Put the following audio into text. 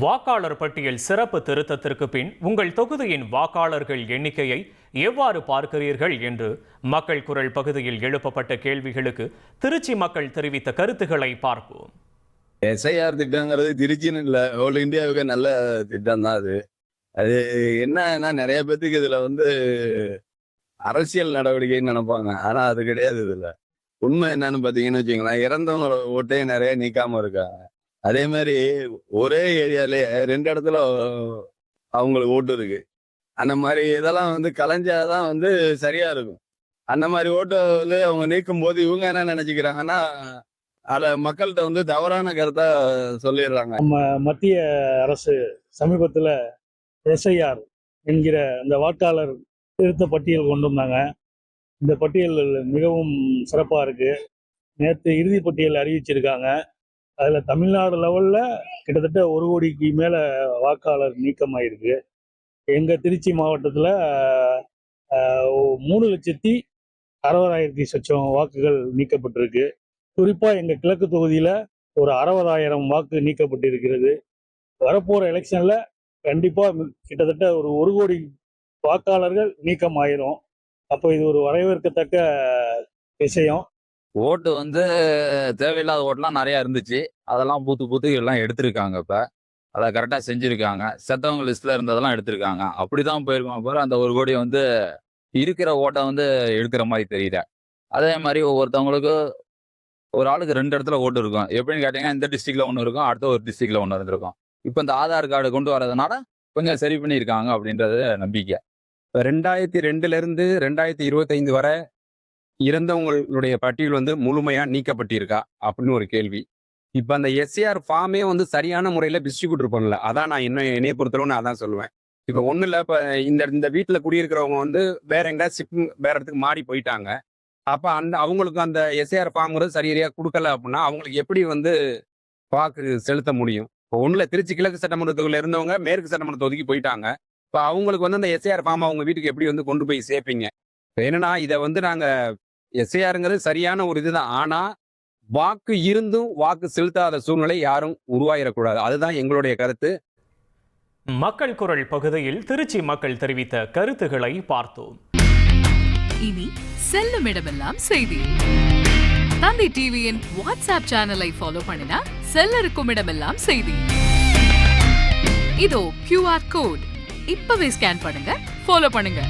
வாக்காளர் பட்டியல் சிறப்பு திருத்தத்திற்கு பின் உங்கள் தொகுதியின் வாக்காளர்கள் எண்ணிக்கையை எவ்வாறு பார்க்கிறீர்கள் என்று மக்கள் குரல் பகுதியில் எழுப்பப்பட்ட கேள்விகளுக்கு திருச்சி மக்கள் தெரிவித்த கருத்துக்களை பார்ப்போம். எஸ்ஐஆர் திட்டங்கிறது திருச்சின்னு இல்லை, ஆல் இந்தியாவுக்கு நல்ல திட்டம் தான் அது. அது என்னன்னா நிறைய பேத்துக்கு இதுல அரசியல் நடவடிக்கைன்னு நினைப்பாங்க. ஆனா அது கிடையாது. இதுல உண்மை என்னன்னு பாத்தீங்கன்னு வச்சுங்களேன், இறந்தவங்களோட ஓட்டே நிறைய நீக்காம இருக்காங்க. அதே மாதிரி ஒரே ஏரியாலேயே 2 இடத்துல அவங்களுக்கு ஓட்டு இருக்கு. அந்த மாதிரி இதெல்லாம் கலைஞ்சாதான் சரியா இருக்கும். அந்த மாதிரி ஓட்டை அவங்க நீக்கும் போது இவங்க என்ன நினைச்சுக்கிறாங்கன்னா, அத மக்கள்கிட்ட தவறான கருத்தா சொல்லிடுறாங்க. நம்ம மத்திய அரசு சமீபத்தில் எஸ்ஐஆர் என்கிற இந்த வாக்காளர் திருத்த பட்டியல் கொண்டு வந்தாங்க. இந்த பட்டியல் மிகவும் சிறப்பாக இருக்கு. நேற்று இறுதி பட்டியல் அறிவிச்சிருக்காங்க. அதில் தமிழ்நாடு லெவலில் கிட்டத்தட்ட 1 கோடிக்கு மேலே வாக்காளர் நீக்கமாயிருக்கு. எங்கள் திருச்சி மாவட்டத்தில் 3,60,000 சொச்சம் வாக்குகள் நீக்கப்பட்டிருக்கு. குறிப்பாக எங்கள் கிழக்கு தொகுதியில் ஒரு 60,000 வாக்கு நீக்கப்பட்டிருக்கிறது. வரப்போகிற எலெக்ஷனில் கண்டிப்பாக கிட்டத்தட்ட ஒரு 1 கோடி வாக்காளர்கள் நீக்கமாயிரும். அப்போ இது ஒரு வரவேற்கத்தக்க விஷயம். ஓட்டு தேவையில்லாத ஓட்டுலாம் நிறையா இருந்துச்சு. அதெல்லாம் பூத்து எல்லாம் எடுத்திருக்காங்க. இப்போ அதை கரெக்டாக செஞ்சுருக்காங்க. செத்தவங்க லிஸ்ட்டில் இருந்ததெல்லாம் எடுத்திருக்காங்க. அப்படி தான் போயிருக்கோம். அப்புறம் அந்த 1 கோடி இருக்கிற ஓட்டை எடுக்கிற மாதிரி தெரியல. அதே மாதிரி ஒவ்வொருத்தவங்களுக்கு ஒரு ஆளுக்கு 2 இடத்துல ஓட்டு இருக்கும். எப்படின்னு கேட்டிங்கன்னா, இந்த டிஸ்ட்ரிக்டில் ஒன்று இருக்கும், அடுத்த ஒரு டிஸ்ட்ரிக்டில் ஒன்று இருந்திருக்கும். இப்போ இந்த ஆதார் கார்டு கொண்டு வரதுனால கொஞ்சம் சரி பண்ணியிருக்காங்க அப்படின்றது நம்பிக்கை. 2002 2025 வரை இறந்தவங்களுடைய பட்டியல் முழுமையா நீக்கப்பட்டிருக்கா அப்படின்னு ஒரு கேள்வி. இப்ப அந்த எஸ்ஏஆர் ஃபார்மே சரியான முறையில டிஸ்ட்ரிபியூட் பண்ணல. அதான் நான் என்னைய பொறுத்தளவு நான் அதான் சொல்லுவேன். இப்ப ஒண்ணு இல்ல, இப்ப இந்த வீட்டுல குடியிருக்கிறவங்க வேற எங்கேயாவது ஷிஃப்ட் வேற இடத்துக்கு மாறி போயிட்டாங்க. அப்ப அவங்களுக்கு அந்த எஸ்ஏஆர் ஃபார்ம்ங்கிறது சரியா கொடுக்கல அப்படின்னா அவங்களுக்கு எப்படி வாக்கு செலுத்த முடியும்? இப்போ ஒண்ணுல திருச்சி கிழக்கு சட்டமன்றத்துக்குள்ள இருந்தவங்க மேற்கு சட்டமன்ற தொகுதிக்கு போயிட்டாங்க. இப்போ அவங்களுக்கு அந்த எஸ்ஏஆர் ஃபார்ம் அவங்க வீட்டுக்கு எப்படி கொண்டு போய் சேர்ப்பீங்க? இப்போ என்னன்னா, இதை நாங்க எஸ்ஐஆருங்கிறது சரியான ஒரு இதுதான். ஆனா வாக்கு இருந்தும் வாக்கு செலுத்தாத சூழ்நிலை யாரும் உருவாயிடக்கூடாது. அதுதான் எங்களுடைய கருத்து. மக்கள் குரல் பகுதியில் திருச்சி மக்கள் தெரிவித்த கருத்துக்களை பார்த்தோம். இனி செல்லும் இடமெல்லாம் செய்தி. தந்தை டிவியின் வாட்ஸ்அப் சேனலை ஃபாலோ பண்ணினா செல்ல இருக்கும் இடமெல்லாம் செய்தி. இதோ QR கோட் இப்பவே ஸ்கேன் பண்ணுங்க, ஃபாலோ பண்ணுங்க.